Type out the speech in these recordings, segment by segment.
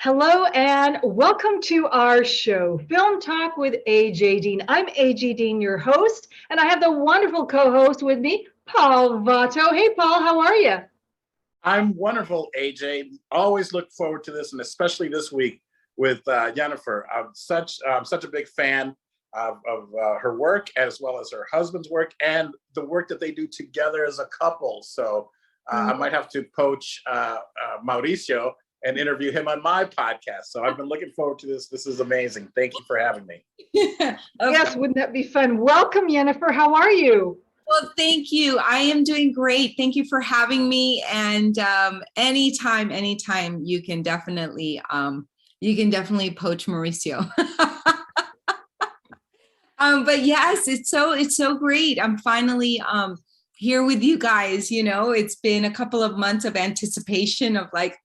Hello and welcome to our show, Film Talk with AJ Dean. I'm AJ Dean, your host, and I have the wonderful co-host with me, Paul Vato. Hey, Paul, how are you? I'm wonderful, AJ. Always look forward to this, and especially this week with Yeniffer. I'm such a big fan of her work, as well as her husband's work, and the work that they do together as a couple. So I might have to poach Mauricio and interview him on my podcast. So I've been looking forward to this. This is amazing. Thank you for having me. Yes, wouldn't that be fun? Welcome, Yeniffer. How are you? Well, thank you. I am doing great. Thank you for having me. And anytime you can definitely poach Mauricio. But yes, it's so great. I'm finally here with you guys. You know, it's been a couple of months of anticipation of like,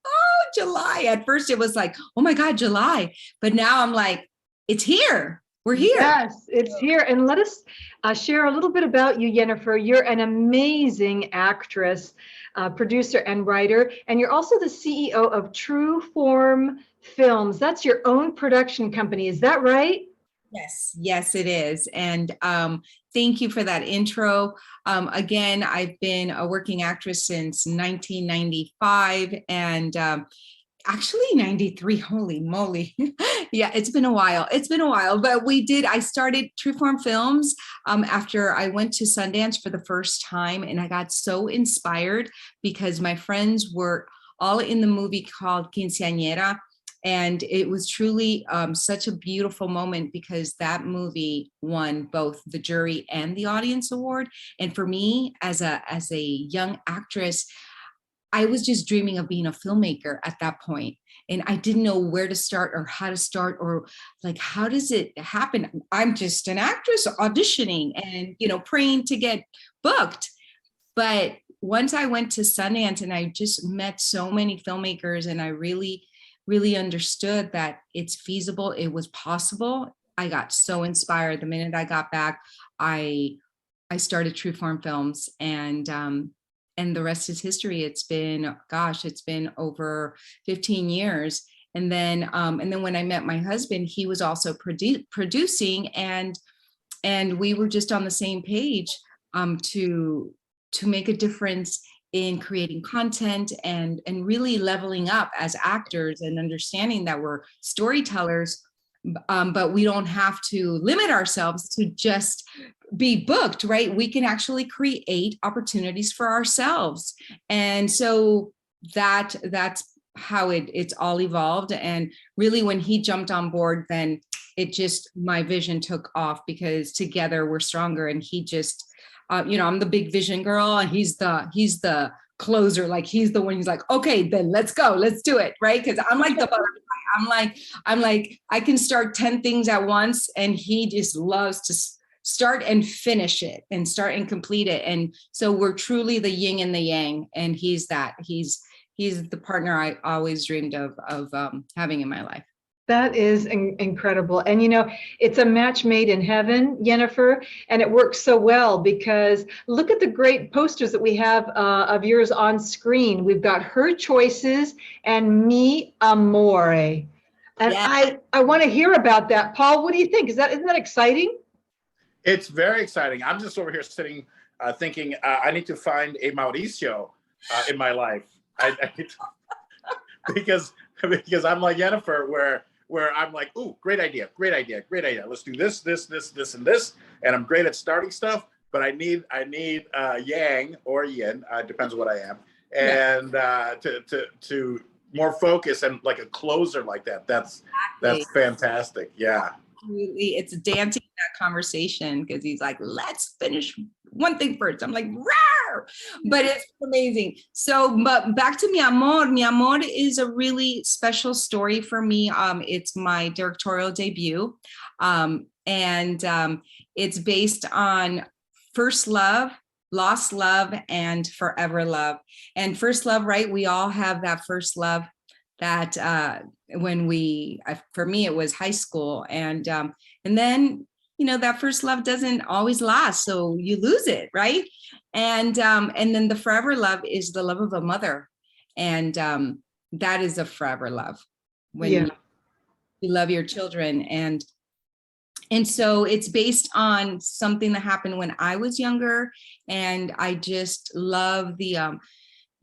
July. At first it was like, oh my God, July. But now I'm like, it's here. We're here. Yes, it's here. And let us share a little bit about you, Yeniffer. You're an amazing actress, producer, and writer. And you're also the CEO of True Form Films. That's your own production company. Is that right? Yes, it is. And thank you for that intro. Again, I've been a working actress since 1995 and actually 93. Holy moly. Yeah, it's been a while. But I started True Form Films after I went to Sundance for the first time. And I got so inspired because my friends were all in the movie called Quinceañera. And it was truly such a beautiful moment because that movie won both the jury and the audience award. And for me, as a young actress, I was just dreaming of being a filmmaker at that point. And I didn't know where to start or how to start or like, how does it happen? I'm just an actress auditioning and, praying to get booked. But once I went to Sundance and I just met so many filmmakers and I really understood that it's feasible, it was possible. I got so inspired. The minute I got back, I started True Form Films and the rest is history. It's been over 15 years. And then when I met my husband, he was also producing and we were just on the same page to make a difference in creating content and really leveling up as actors and understanding that we're storytellers, but we don't have to limit ourselves to just be booked, right? We can actually create opportunities for ourselves. And so that's how it's all evolved. And really when he jumped on board, then my vision took off because together we're stronger. And he just, I'm the big vision girl and he's the closer. Like he's the one who's like, okay, then let's go, let's do it. Right. Cause I'm like the butterfly. I'm like, I can start 10 things at once. And he just loves to start and finish it and start and complete it. And so we're truly the yin and the yang. And he's the partner I always dreamed of having in my life. That is incredible. And, it's a match made in heaven, Yeniffer, and it works so well because look at the great posters that we have of yours on screen. We've got Her Choices and Mi Amore. And yes. I want to hear about that. Paul, what do you think? Isn't that exciting? It's very exciting. I'm just over here sitting thinking I need to find a Mauricio in my life. I need to, because I'm like Yeniffer, where I'm like, ooh, great idea. Let's do this, and this. And I'm great at starting stuff, but I need yang or yin, depends on what I am, and to more focus and like a closer like that. That's fantastic. Yeah. Absolutely. It's dancing in that conversation because he's like, let's finish one thing first. I'm like, rawr! But it's amazing. So, but back to Mi Amor. Mi Amor is a really special story for me. It's my directorial debut. And it's based on first love, lost love, and forever love. And first love, right? We all have that first love that when for me, it was high school. And then, that first love doesn't always last. So you lose it, right? And then the forever love is the love of a mother. And that is a forever love when you love your children. And so it's based on something that happened when I was younger. And I just love the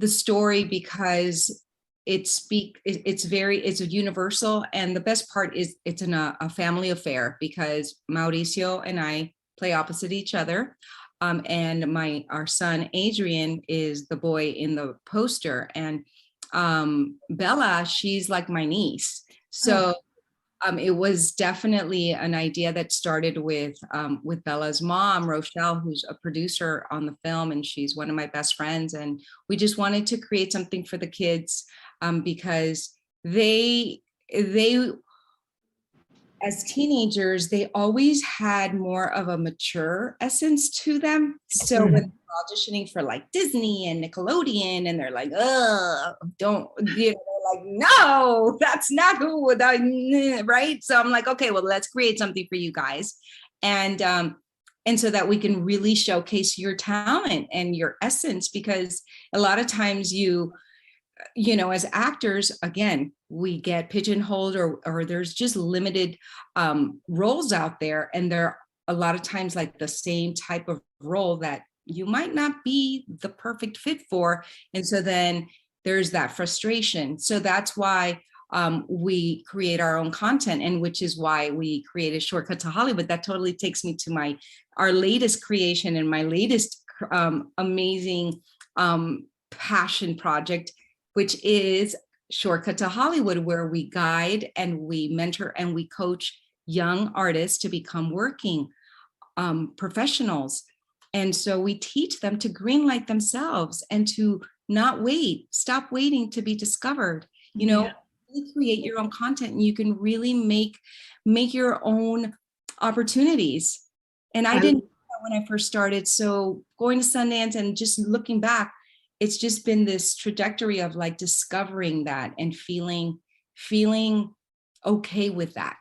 story because it's universal. And the best part is it's a family affair because Mauricio and I play opposite each other. And our son, Adrian, is the boy in the poster. And Bella, she's like my niece. So it was definitely an idea that started with Bella's mom, Rochelle, who's a producer on the film, and she's one of my best friends. And we just wanted to create something for the kids because they as teenagers, they always had more of a mature essence to them. So when they're auditioning for like Disney and Nickelodeon, and they're like, don't, they're like, no, that's not who, right? So I'm like, okay, well, let's create something for you guys. And so that we can really showcase your talent and your essence, because a lot of times as actors, again, we get pigeonholed or there's just limited roles out there. And they're a lot of times like the same type of role that you might not be the perfect fit for. And so then there's that frustration. So that's why we create our own content, and which is why we created Shortcut to Hollywood. That totally takes me to our latest creation and my latest amazing passion project, which is Shortcut to Hollywood, where we guide and we mentor and we coach young artists to become working professionals. And so we teach them to greenlight themselves and to stop waiting to be discovered. You create your own content and you can really make your own opportunities. And I didn't know that when I first started. So going to Sundance and just looking back, it's just been this trajectory of like discovering that and feeling okay with that.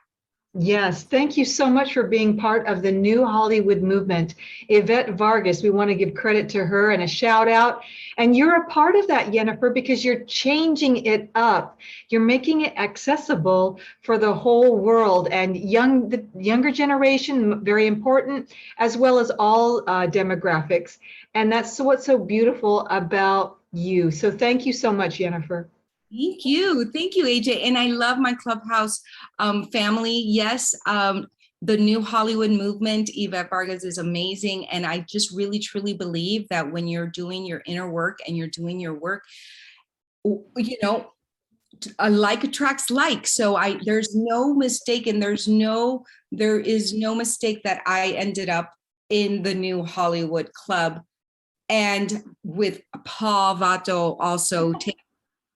Yes, thank you so much for being part of the new Hollywood movement. Yvette Vargas, we want to give credit to her and a shout out. And you're a part of that, Yeniffer, because you're changing it up. You're making it accessible for the whole world, and the younger generation, very important, as well as all demographics. And that's what's so beautiful about you. So thank you so much, Yeniffer. Thank you, AJ. And I love my Clubhouse family. Yes, the new Hollywood movement, Yvette Vargas, is amazing. And I just really, truly believe that when you're doing your inner work and you're doing your work, like attracts like. So there's no mistake, and there is no mistake that I ended up in the new Hollywood club, and with Paul Vato also taking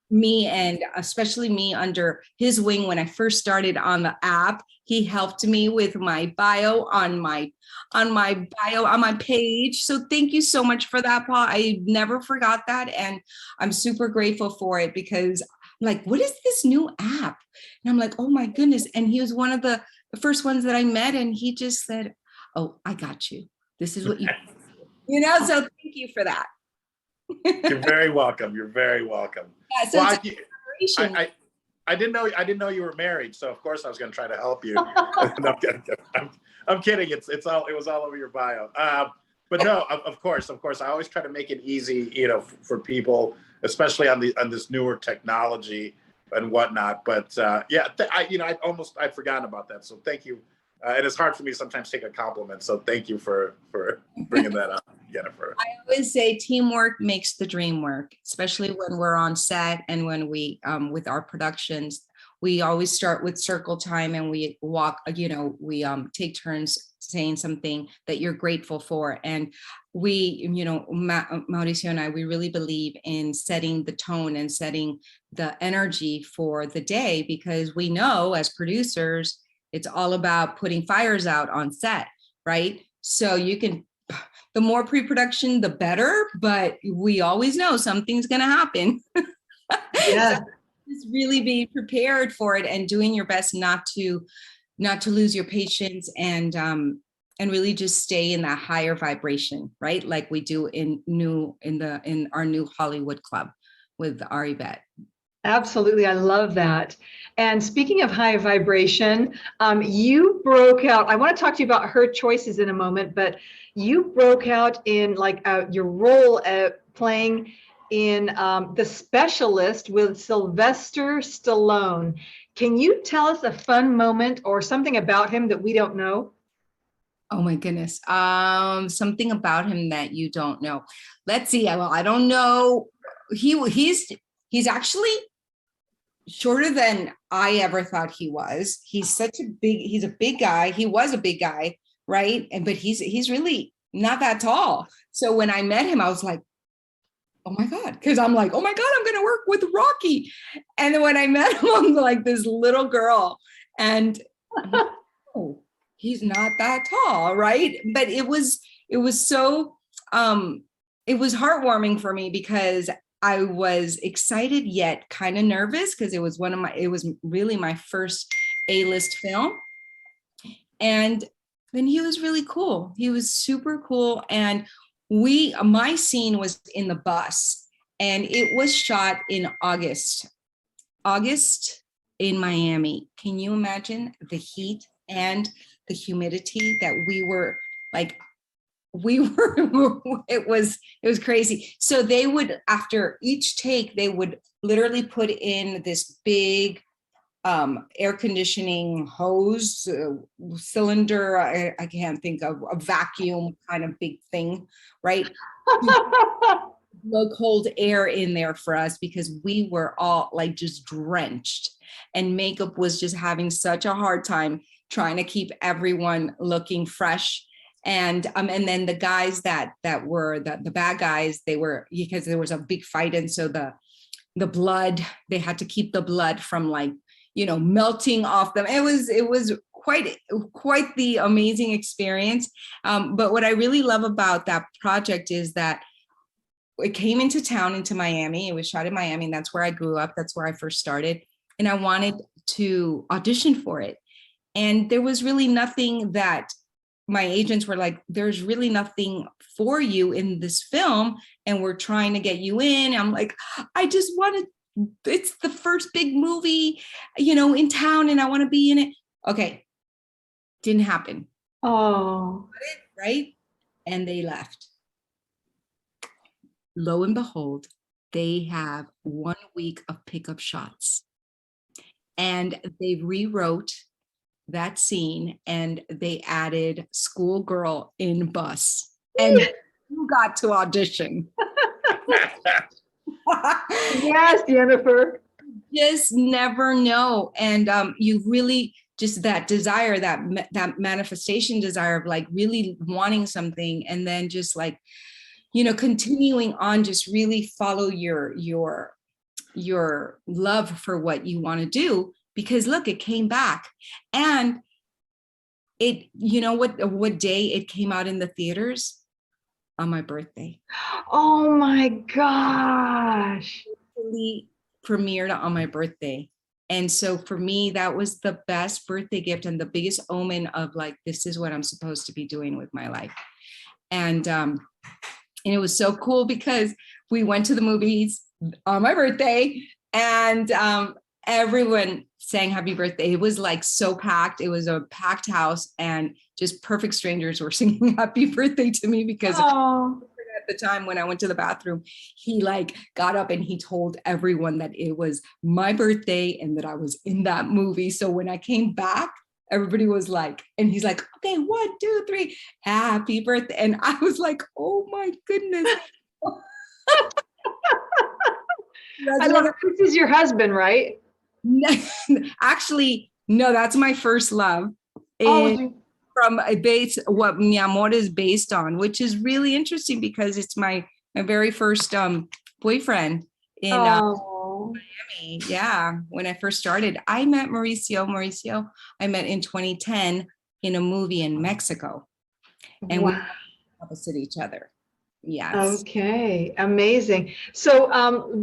me, and especially me, under his wing when I first started on the app. He helped me with my bio on my page. So thank you so much for that, Paul. I never forgot that, and I'm super grateful for it, because like, what is this new app? And I'm like, oh my goodness. And he was one of the first ones that I met, and he just said, oh, I got you. This is what you so thank you for that. You're very welcome. You're very welcome. Yeah, so well, I didn't know you were married, so of course I was going to try to help you. No, I'm kidding. It was all over your bio. But no, of course, I always try to make it easy, for people, especially on this newer technology and whatnot. But I'd forgotten about that. So thank you. And it's hard for me to sometimes take a compliment. So thank you for bringing that up, Yeniffer. I always say teamwork makes the dream work, especially when we're on set and when we, with our productions, we always start with circle time and we walk, we take turns saying something that you're grateful for. And we, Mauricio and I, we really believe in setting the tone and setting the energy for the day, because we know as producers, It's all about putting fires out on set, right? So you can, the more pre-production, the better, but we always know something's going to happen. Yeah. So just really be prepared for it and doing your best not to lose your patience, and really just stay in that higher vibration, right? Like we do in our new Hollywood club with our Yvette. Absolutely. I love that. And speaking of high vibration, you broke out. I want to talk to you about her choices in a moment, but you broke out in like your role playing in The Specialist with Sylvester Stallone. Can you tell us a fun moment or something about him that we don't know? Oh my goodness. Something about him that you don't know. Let's see. Well, I don't know. He's actually shorter than I ever thought he was. He's a big guy. He was a big guy, right? But he's really not that tall. So when I met him, I was like, oh my God, because I'm like, oh my God, I'm going to work with Rocky. And then when I met him, I'm like this little girl, and oh, he's not that tall, right? But it was so it was heartwarming for me because I was excited yet kind of nervous, because it was really my first A-list film. And then he was really cool. He was super cool. And my scene was in the bus, and it was shot in August in Miami. Can you imagine the heat and the humidity that we were it was crazy. So they would, after each take, they would literally put in this big air conditioning hose cylinder. I can't think of a vacuum kind of big thing, right? Blow cold air in there for us because we were all like just drenched, and makeup was just having such a hard time trying to keep everyone looking fresh. And then the guys that were the bad guys, they were, because there was a big fight, and so the blood, they had to keep the blood from melting off them. It was quite the amazing experience. But what I really love about that project is that it came into Miami. It was shot in Miami, and that's where I grew up. That's where I first started, and I wanted to audition for it. And there was really nothing that my agents were like, there's really nothing for you in this film, and we're trying to get you in. I'm like, I just wanted, it's the first big movie, in town, and I want to be in it. Okay. Didn't happen. Oh, right. And they left. Lo and behold, they have 1 week of pickup shots, and they rewrote that scene, and they added schoolgirl in bus, and you got to audition. yes, Yeniffer. Just never know. And you really just that desire, that manifestation desire of like really wanting something, and then just like, continuing on, just really follow your love for what you want to do. Because look, it came back, and it, what day it came out in the theaters? On my birthday. Oh my gosh. It premiered on my birthday. And so for me, that was the best birthday gift and the biggest omen of like, this is what I'm supposed to be doing with my life. And it was so cool because we went to the movies on my birthday, and everyone sang happy birthday. It was like so packed. It was a packed house, and just perfect strangers were singing happy birthday to me because at the time when I went to the bathroom, he like got up and he told everyone that it was my birthday and that I was in that movie. So when I came back, everybody was like, and he's like, okay, 1, 2, 3, happy birthday. And I was like, oh my goodness. I love it. This is your husband, right? Actually, no, that's my first love. From a base, what Mi Amor is based on, which is really interesting because it's my very first boyfriend in Miami. Yeah, when I first started, I met Mauricio. I met in 2010 in a movie in Mexico, and we were Wow. opposite each other. Yes. Okay, amazing. So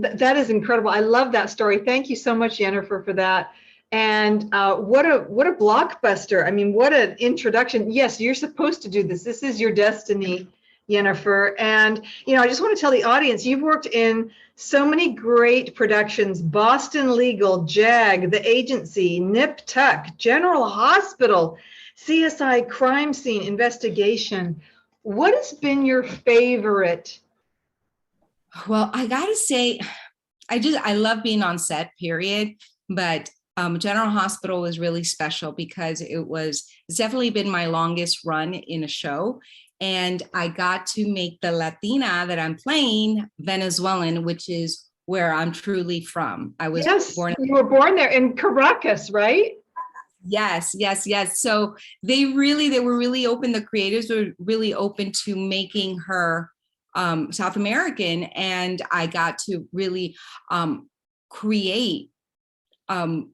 that is incredible. I love that story. Thank you so much, Yennefer, for that. And what a blockbuster. I mean, what an introduction. Yes, you're supposed to do this. This is your destiny, Yennefer. And I just want to tell the audience, you've worked in so many great productions: Boston Legal, JAG, The Agency, Nip Tuck, General Hospital, CSI Crime Scene Investigation. What has been your favorite? Well, I gotta say, I love being on set, period. But General Hospital was really special because it's definitely been my longest run in a show. And I got to make the Latina that I'm playing Venezuelan, which is where I'm truly from. I was Yes, born. you were born there in Caracas, right? Yes, yes, yes. So they were really open. The creators were really open to making her South American, and I got to really create and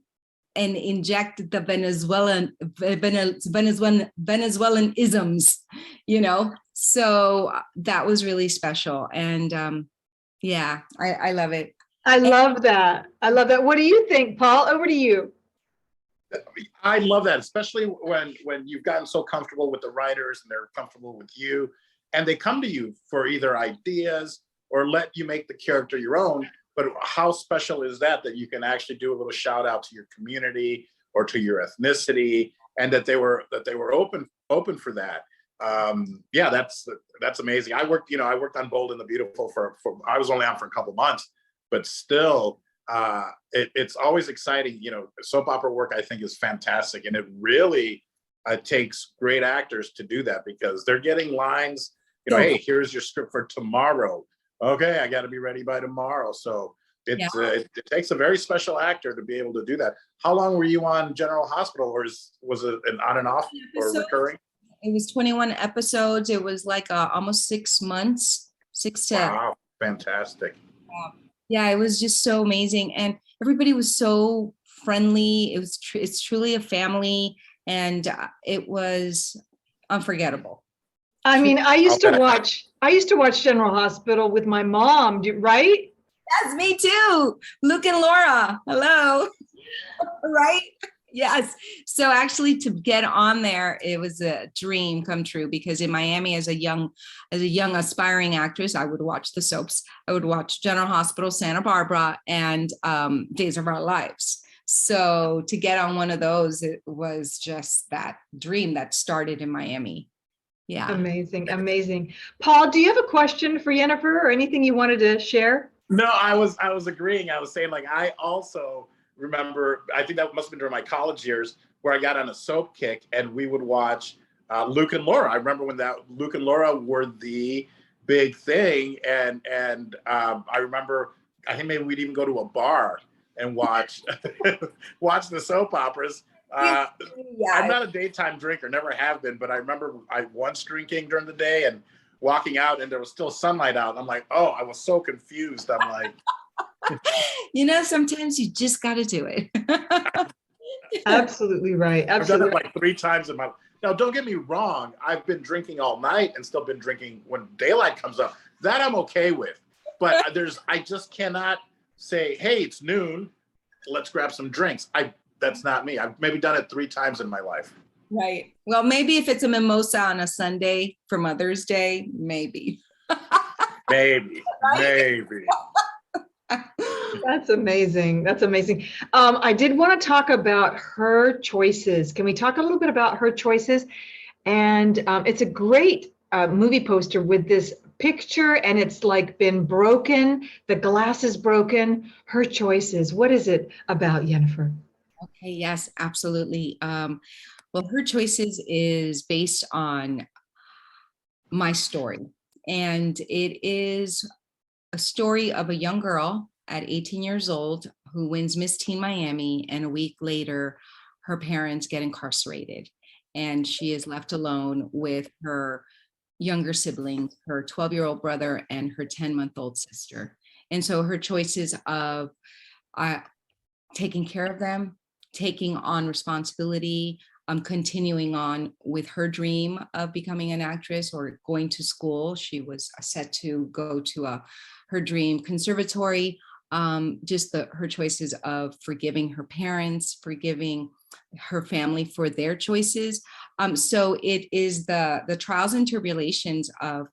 inject the Venezuelan isms, So that was really special, and yeah, I love it. I love that. I love that. What do you think, Paul? Over to you. I love that, especially when you've gotten so comfortable with the writers and they're comfortable with you, and they come to you for either ideas or let you make the character your own. But how special is that you can actually do a little shout out to your community or to your ethnicity, and that they were open for that. Yeah, that's amazing. I worked on Bold and the Beautiful for I was only on for a couple months, but still. It's always exciting. Soap opera work, I think, is fantastic. And it really takes great actors to do that, because they're getting lines, hey, here's your script for tomorrow. Okay, I got to be ready by tomorrow. So it takes a very special actor to be able to do that. How long were you on General Hospital, or was it an on and off or recurring? It was 21 episodes. It was like almost 6 months, 6 to. Wow, fantastic. Yeah, it was just so amazing, and everybody was so friendly. It's truly a family, and it was unforgettable. I mean, I used to watch General Hospital with my mom, right? Yes, me too. Luke and Laura. Hello. Right? Yes. So actually, to get on there, it was a dream come true, because in Miami, as a young aspiring actress, I would watch the soaps. I would watch General Hospital, Santa Barbara, and Days of Our Lives. So to get on one of those, it was just that dream that started in Miami. Yeah. Amazing, amazing. Paul, do you have a question for Yennefer or anything you wanted to share? No, I was agreeing. I was saying, I also remember, I think that must have been during my college years, where I got on a soap kick, and we would watch Luke and Laura. I remember when Luke and Laura were the big thing, and I remember, I think maybe we'd even go to a bar and watch the soap operas. I'm not a daytime drinker, never have been, but I remember I once drinking during the day and walking out, and there was still sunlight out. I'm like, oh, I was so confused. I'm like, sometimes you just got to do it. Absolutely right. Absolutely. I've done it like 3 times in my life. Now, don't get me wrong. I've been drinking all night and still been drinking when daylight comes up. That I'm okay with. But I just cannot say, hey, it's noon, let's grab some drinks. That's not me. I've maybe done it 3 times in my life. Right. Well, maybe if it's a mimosa on a Sunday for Mother's Day, maybe. Maybe. That's amazing. That's amazing. I did want to talk about Her Choices. Can we talk a little bit about Her Choices? And it's a great movie poster with this picture, and it's like been broken. The glass is broken. Her Choices. What is it about, Yennefer? Okay. Yes, absolutely. Well, Her Choices is based on my story, and it is a story of a young girl at 18 years old who wins Miss Teen Miami, and a week later, her parents get incarcerated, and she is left alone with her younger siblings, her 12-year-old brother and her 10-month-old sister. And so her choices of taking care of them, taking on responsibility, continuing on with her dream of becoming an actress or going to school. She was set to go to her dream conservatory. Just her choices of forgiving her parents, forgiving her family for their choices. So it is the trials and tribulations of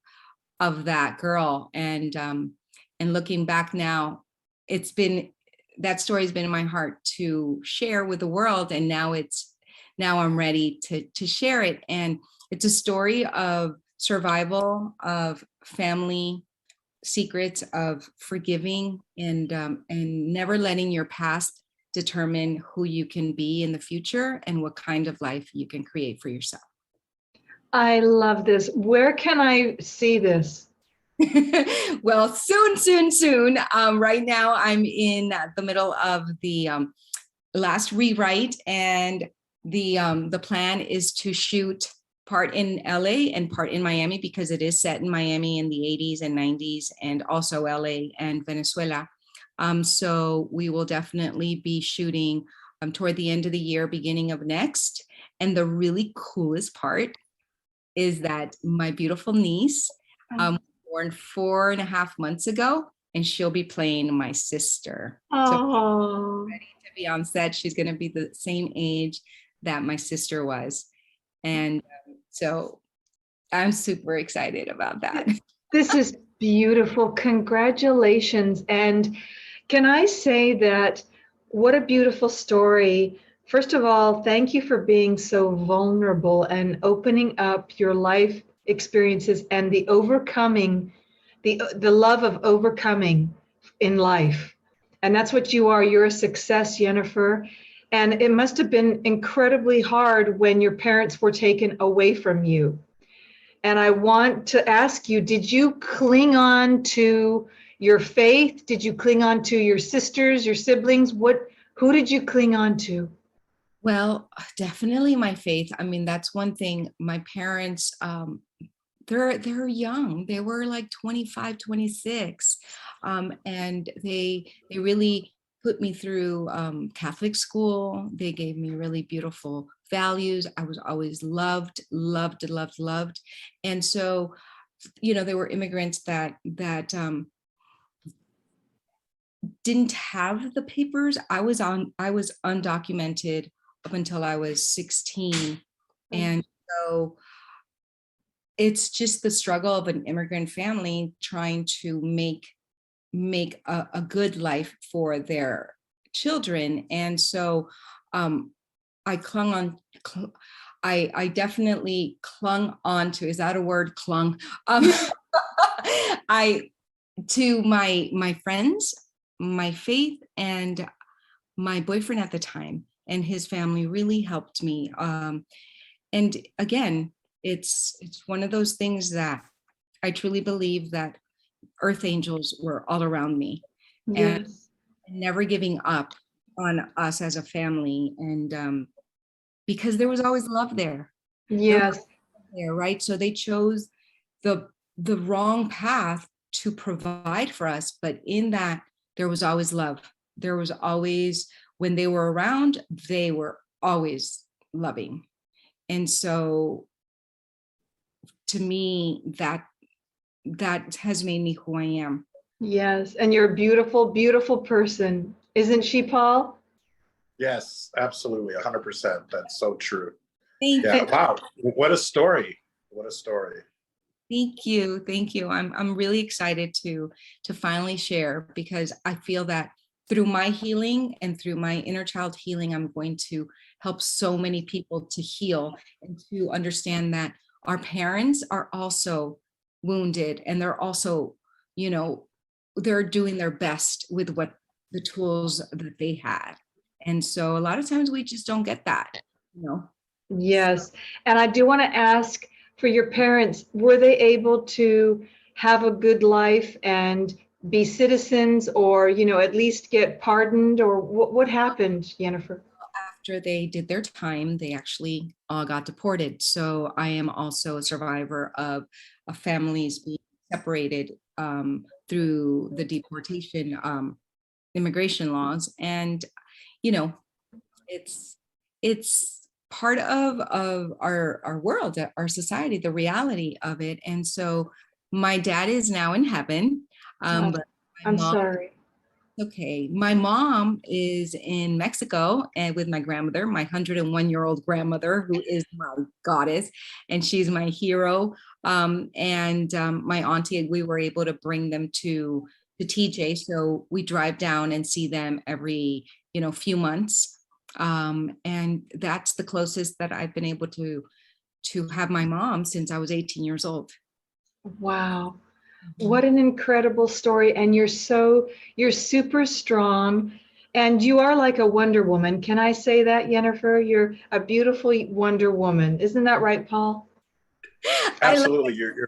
that girl. And looking back now, that story has been in my heart to share with the world. And now I'm ready to share it. And it's a story of survival, of family secrets, of forgiving, and never letting your past determine who you can be in the future and what kind of life you can create for yourself. I love this. Where can I see this? Well, soon. Right now, I'm in the middle of the last rewrite, and the plan is to shoot part in LA and part in Miami, because it is set in Miami in the 80s and 90s, and also LA and Venezuela. So we will definitely be shooting toward the end of the year, beginning of next. And the really coolest part is that my beautiful niece, born 4.5 months ago, and she'll be playing my sister. So ready to be on set. She's going to be the same age that my sister was. And so I'm super excited about that. This is beautiful. Congratulations. And can I say that what a beautiful story. First of all, thank you for being so vulnerable and opening up your life experiences and the overcoming, the love of overcoming in life. And that's what you are. You're a success, Yeniffer. And it must have been incredibly hard when your parents were taken away from you. And I want to ask you, did you cling on to your faith? Did you cling on to your sisters, your siblings? Who did you cling on to? Well, definitely my faith. I mean, that's one thing. My parents, they're young. They were like 25, 26. And they really put me through Catholic school. They gave me really beautiful values. I was always loved. And so, they were immigrants that didn't have the papers. I was undocumented up until I was 16. And so it's just the struggle of an immigrant family trying to make a good life for their children. And so I definitely clung on to, is that a word, clung? To my friends, my faith, and my boyfriend at the time and his family really helped me. And again, it's one of those things that I truly believe that earth angels were all around me. Yes. And never giving up on us as a family. And because there was always love there. Yes. There, right? So they chose the wrong path to provide for us, but in that there was always love. There was always, when they were around, they were always loving. And so to me, that has made me who I am. Yes. And you're a beautiful, beautiful person. Isn't she, Paul? Yes, absolutely. 100%. That's so true. Thank Yeah. you. Wow. What a story. What a story. Thank you. I'm really excited to finally share, because I feel that through my healing and through my inner child healing, I'm going to help so many people to heal and to understand that our parents are also wounded, and they're also, they're doing their best with what the tools that they had. And so a lot of times we just don't get that, Yes. And I do want to ask, for your parents, were they able to have a good life and be citizens, or, at least get pardoned, or what happened, Yeniffer? After they did their time, they actually all got deported. So I am also a survivor of families being separated through the deportation immigration laws. And, you know, it's part of our world, our society, the reality of it. And so my dad is now in heaven. Oh, But my I'm mom, sorry. okay, my mom is in Mexico and with my grandmother, my 101-year-old grandmother, who is my goddess, and she's my hero. And my auntie, we were able to bring them to TJ, so we drive down and see them every few months. And that's the closest that I've been able to have my mom since I was 18 years old. Wow. What an incredible story. And you're super strong, and you are like a Wonder Woman. Can I say that, Yeniffer? You're a beautiful Wonder Woman. Isn't that right, Paul? Absolutely. You're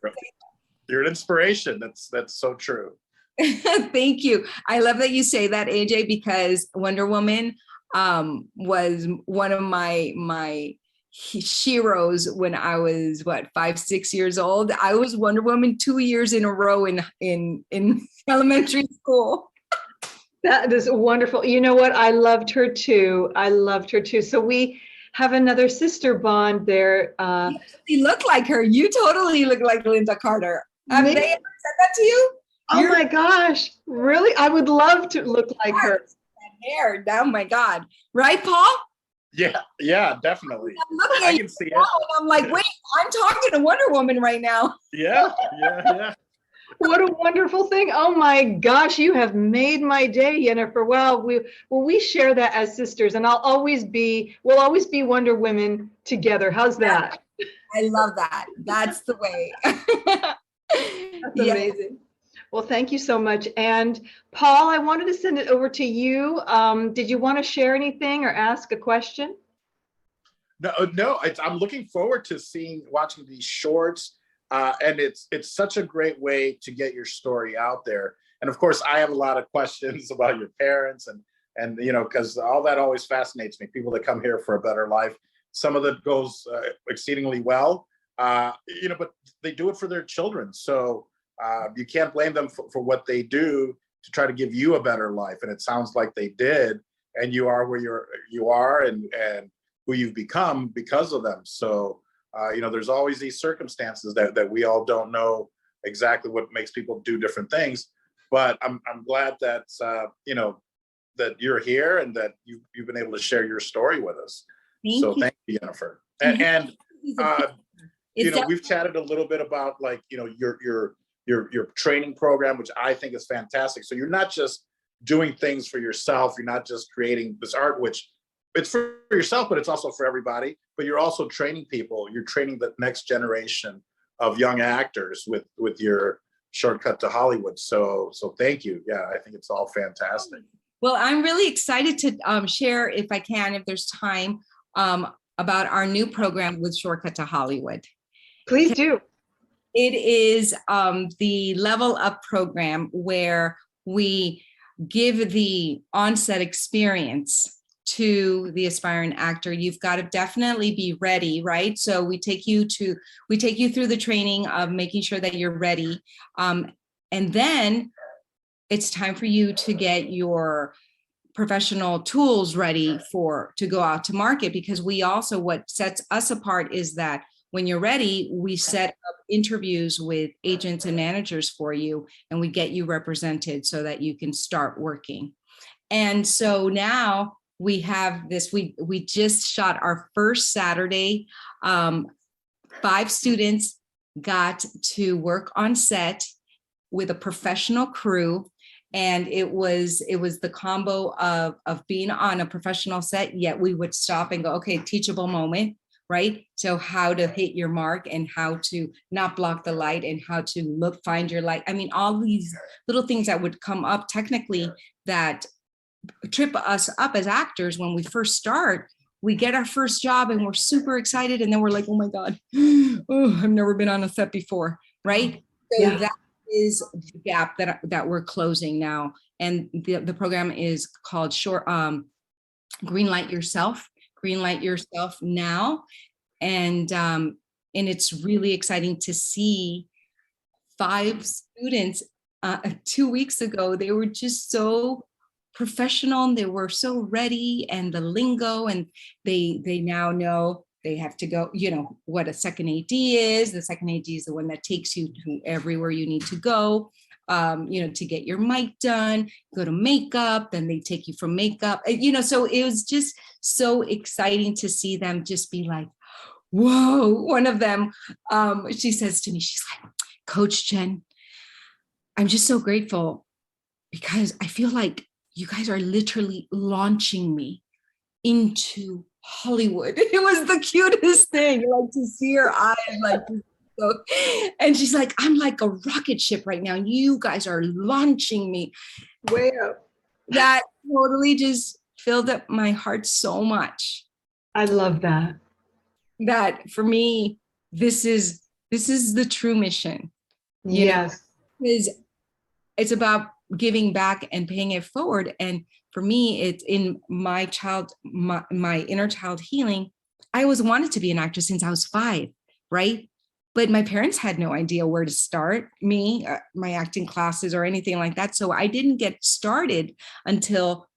an inspiration. That's so true. Thank you. I love that you say that, AJ, because Wonder Woman was one of my heroes when I was 5, 6 years old. I was Wonder Woman 2 years in a row in elementary school. That is wonderful. You know what? I loved her too. So we have another sister bond there. You look like her. You totally look like Linda Carter. Have they ever said that to you? Oh my gosh, really? I would love to look like her. Hair, oh my God. Right, Paul? Yeah, definitely. I can see it. And I'm like, wait, I'm talking to Wonder Woman right now. Yeah. What a wonderful thing. Oh my gosh, you have made my day, Yeniffer. Well, we share that as sisters, and we'll always be Wonder Women together. How's that? I love that. That's the way. That's amazing. Well, thank you so much. And Paul, I wanted to send it over to you. Did you want to share anything or ask a question? No. I'm looking forward to watching these shorts, and it's such a great way to get your story out there. And of course, I have a lot of questions about your parents, and because all that always fascinates me. People that come here for a better life. Some of it goes exceedingly well, but they do it for their children. So. You can't blame them for what they do to try to give you a better life. And it sounds like they did, and you are where you are and who you've become because of them. So, there's always these circumstances that we all don't know exactly what makes people do different things. But I'm glad that, that you're here and that you've been able to share your story with us. Thank you, Yeniffer. And we've chatted a little bit about your training program, which I think is fantastic. So you're not just doing things for yourself. You're not just creating this art, which it's for yourself, but it's also for everybody. But you're also training people. You're training the next generation of young actors with your Shortcut to Hollywood. So thank you. Yeah, I think it's all fantastic. Well, I'm really excited to share, if I can, if there's time, about our new program with Shortcut to Hollywood. Please do. It is the Level Up program where we give the on-set experience to the aspiring actor. You've got to definitely be ready, right? So we take you through the training of making sure that you're ready. And then it's time for you to get your professional tools ready to go out to market, because what sets us apart is that when you're ready, we set up interviews with agents and managers for you, and we get you represented so that you can start working. And so now we have this, we just shot our first Saturday. 5 students got to work on set with a professional crew. And it was the combo of being on a professional set, yet we would stop and go, okay, teachable moment. Right? So how to hit your mark and how to not block the light and how to find your light. I mean, all these little things that would come up technically that trip us up as actors when we first start. We get our first job and we're super excited. And then we're like, oh my God, I've never been on a set before. Right? So that is the gap that we're closing now. And the program is called Greenlight Yourself now. And it's really exciting to see 5 students 2 weeks ago. They were just so professional and they were so ready, and the lingo, and they now know they have to go, what a second AD is. The second AD is the one that takes you to everywhere you need to go, to get your mic done, go to makeup, then they take you from makeup, so it was just so exciting to see them just be like, whoa. One of them, she says to me, she's like, Coach Jen, I'm just so grateful because I feel like you guys are literally launching me into Hollywood. It was the cutest thing, like to see her eyes, like, so, and she's like, I'm like a rocket ship right now. You guys are launching me Way up. That totally just filled up my heart so much. I love that. That for me, this is the true mission. Yes. Because it's about giving back and paying it forward. And for me, it's in my inner child healing. I always wanted to be an actress since I was 5, right? But my parents had no idea where to start me, my acting classes or anything like that. So I didn't get started until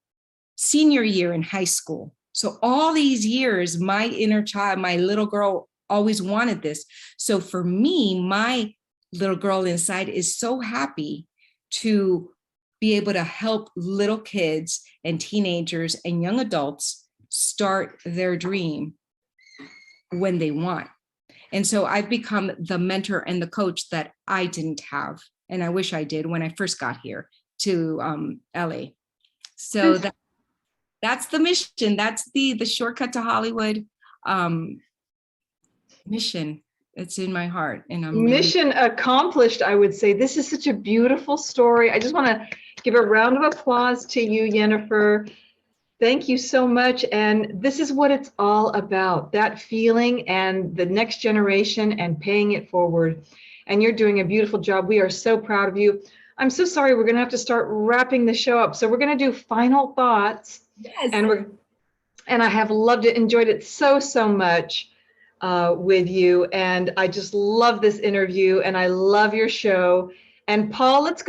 senior year in high school. So all these years, my inner child, my little girl always wanted this. So for me, my little girl inside is so happy to be able to help little kids and teenagers and young adults start their dream when they want. And so I've become the mentor and the coach that I didn't have. And I wish I did when I first got here to LA. So that's the mission. That's the shortcut to Hollywood mission. It's in my heart. And I'm mission accomplished, I would say. This is such a beautiful story. I just want to give a round of applause to you, Yeniffer. Thank you so much. And this is what it's all about, that feeling and the next generation and paying it forward. And you're doing a beautiful job. We are so proud of you. I'm so sorry. We're going to have to start wrapping the show up. So we're going to do final thoughts. Yes. And I have loved it, enjoyed it so much with you. And I just love this interview and I love your show. And Paul, let's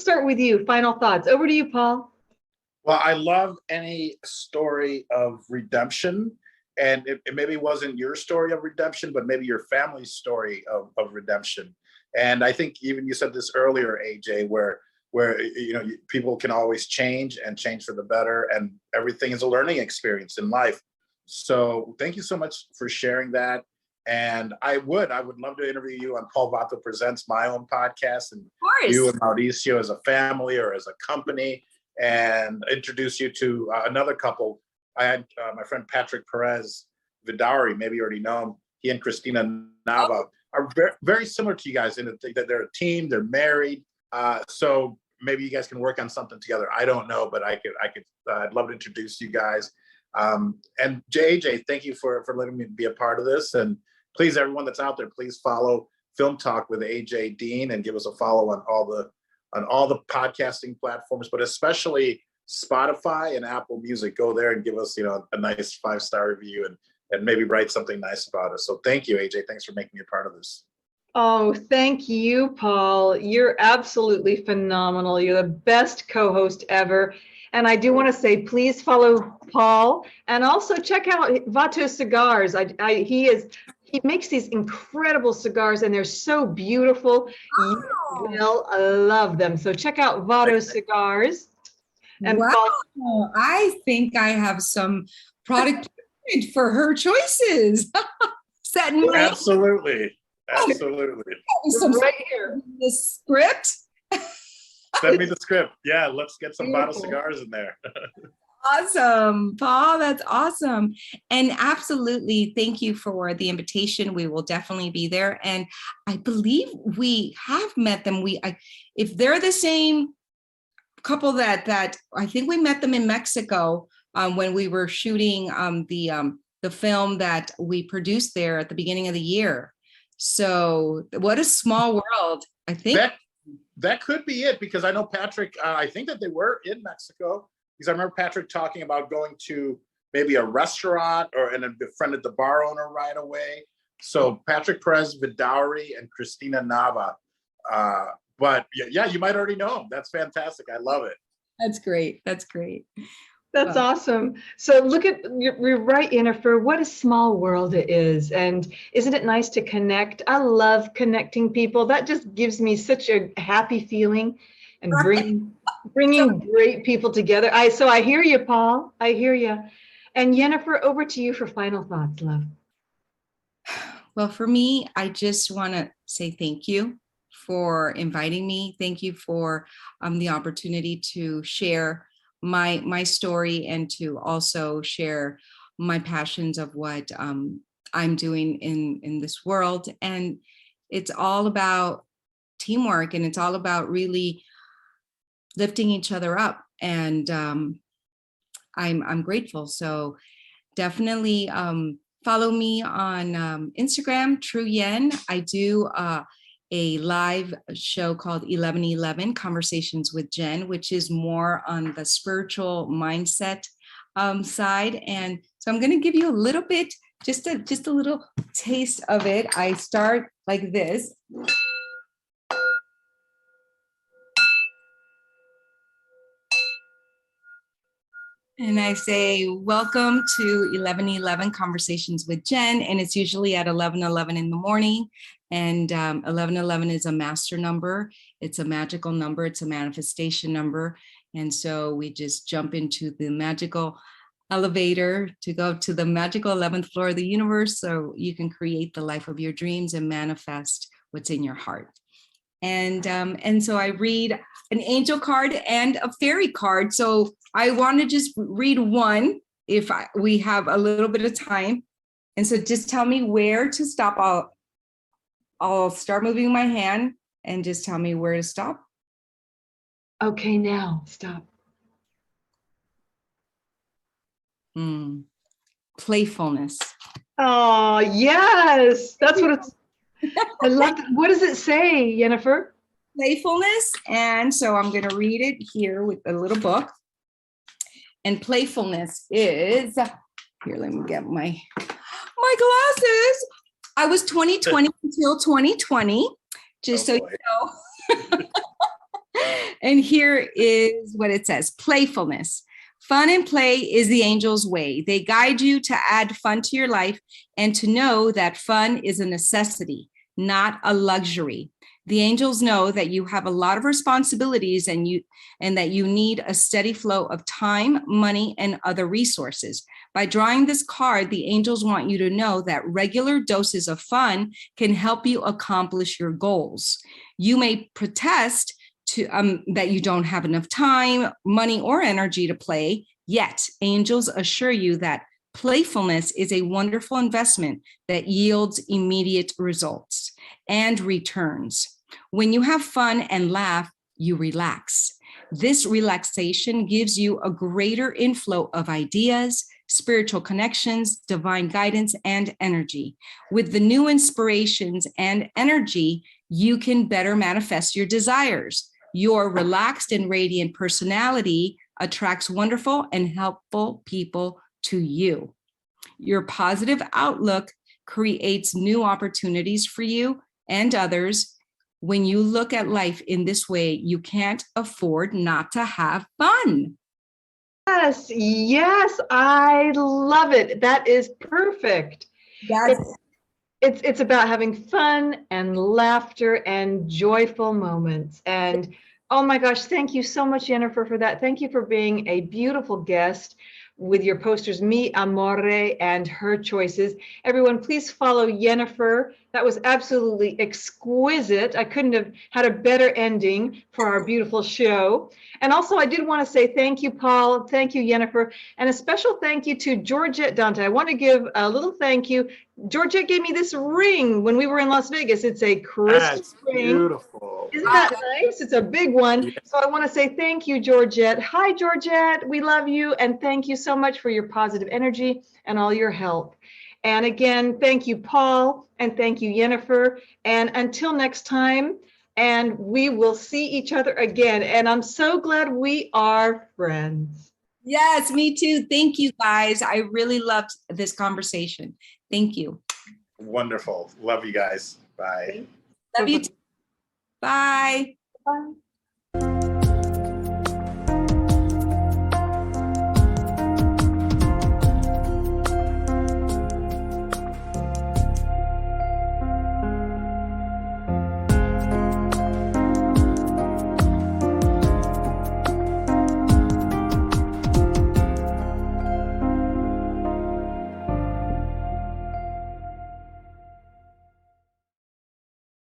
start with you. Final thoughts. Over to you, Paul. Well, I love any story of redemption. And it maybe wasn't your story of redemption, but maybe your family's story of redemption. And I think even you said this earlier, AJ, where people can always change and change for the better, and everything is a learning experience in life. So thank you so much for sharing that. And I would love to interview you on Paul Vato Presents, my own podcast, and you and Mauricio as a family or as a company, and introduce you to another couple. I had my friend Patrick Perez Vidauri, maybe you already know him. He and Christina Nava are very, very similar to you guys in that they're a team, they're married. So maybe you guys can work on something together. I don't know, but I'd love to introduce you guys. And JJ, thank you for letting me be a part of this. And please, everyone that's out there, please follow Film Talk with AJ Dean and give us a follow on all the podcasting platforms, but especially Spotify and Apple Music. Go there and give us, a nice 5-star review and maybe write something nice about us. So thank you, AJ. Thanks for making me a part of this. Oh, thank you, Paul. You're absolutely phenomenal. You're the best co-host ever. And I do want to say, please follow Paul and also check out Vato Cigars. He makes these incredible cigars and they're so beautiful. You will love them. So check out Vato Cigars. And wow. Paul, I think I have some product for her choices. Absolutely. Right here. The script. Send me the script. Yeah, let's get some Vato Cigars in there. Awesome, Paul. That's awesome. And absolutely, thank you for the invitation. We will definitely be there. And I believe we have met them. If they're the same couple that I think we met them in Mexico when we were shooting the film that we produced there at the beginning of the year. So what a small world. I think that could be it, because I know Patrick, I think that they were in Mexico, because I remember Patrick talking about going to maybe a restaurant and then befriended the bar owner right away. So Patrick Perez Vidauri and Christina Nava. But yeah, you might already know them. That's fantastic. I love it. That's great. That's great. That's Well, awesome. So look at, you're right, Yennefer, what a small world it is. And isn't it nice to connect? I love connecting people. That just gives me such a happy feeling and right. bringing great people together. So I hear you, Paul. I hear you. And Yennefer, over to you for final thoughts, love. Well, for me, I just want to say thank you for inviting me. Thank you for the opportunity to share my story and to also share my passions of what I'm doing in this world. And it's all about teamwork, and it's all about really lifting each other up. And I'm grateful. So definitely follow me on Instagram, True Yen. I do a live show called 1111 Conversations with Jen, which is more on the spiritual mindset side. And so I'm going to give you a little bit, just a little taste of it. I start like this. And I say, welcome to 1111 Conversations with Jen. And it's usually at 11:11 in the morning. And 11:11 is a master number. It's a magical number. It's a manifestation number. And so we just jump into the magical elevator to go to the magical 11th floor of the universe, so you can create the life of your dreams and manifest what's in your heart. And so I read an angel card and a fairy card. So I want to just read one if we have a little bit of time. And so just tell me where to stop. I'll start moving my hand and just tell me where to stop. Okay, now stop. Playfulness. Oh, yes. That's what it's. I love it. What does it say, Yennefer? Playfulness. And so I'm going to read it here with a little book. And playfulness is, here, let me get my glasses. I was 2020 until 2020, just so you know. And here is what it says. Playfulness. Fun and play is the angel's way. They guide you to add fun to your life and to know that fun is a necessity, not a luxury. The angels know that you have a lot of responsibilities and that you need a steady flow of time, money, and other resources. By drawing this card, the angels want you to know that regular doses of fun can help you accomplish your goals. You may protest that you don't have enough time, money, or energy to play, yet angels assure you that playfulness is a wonderful investment that yields immediate results and returns. When you have fun and laugh, you relax. This relaxation gives you a greater inflow of ideas, spiritual connections, divine guidance, and energy. With the new inspirations and energy, you can better manifest your desires. Your relaxed and radiant personality attracts wonderful and helpful people to you. Your positive outlook creates new opportunities for you and others. When you look at life in this way, you can't afford not to have fun. Yes, yes, I love it. That is perfect. It's about having fun and laughter and joyful moments. And oh my gosh, thank you so much, Yennefer, for that. Thank you for being a beautiful guest with your posters, Mi Amore and Her Choices. Everyone, please follow Yennefer. That was absolutely exquisite. I couldn't have had a better ending for our beautiful show. And also, I did want to say thank you, Paul. Thank you, Yennefer. And a special thank you to Georgette Dante. I want to give a little thank you. Georgette gave me this ring when we were in Las Vegas. It's a crystal ring. Beautiful. Isn't that nice? It's a big one. Yeah. So I want to say thank you, Georgette. Hi, Georgette. We love you. And thank you so much for your positive energy and all your help. And again, thank you, Paul. And thank you, Yennefer. And until next time, and we will see each other again. And I'm so glad we are friends. Yes, me too. Thank you, guys. I really loved this conversation. Thank you. Wonderful. Love you guys. Bye. Love you too. Bye. Bye.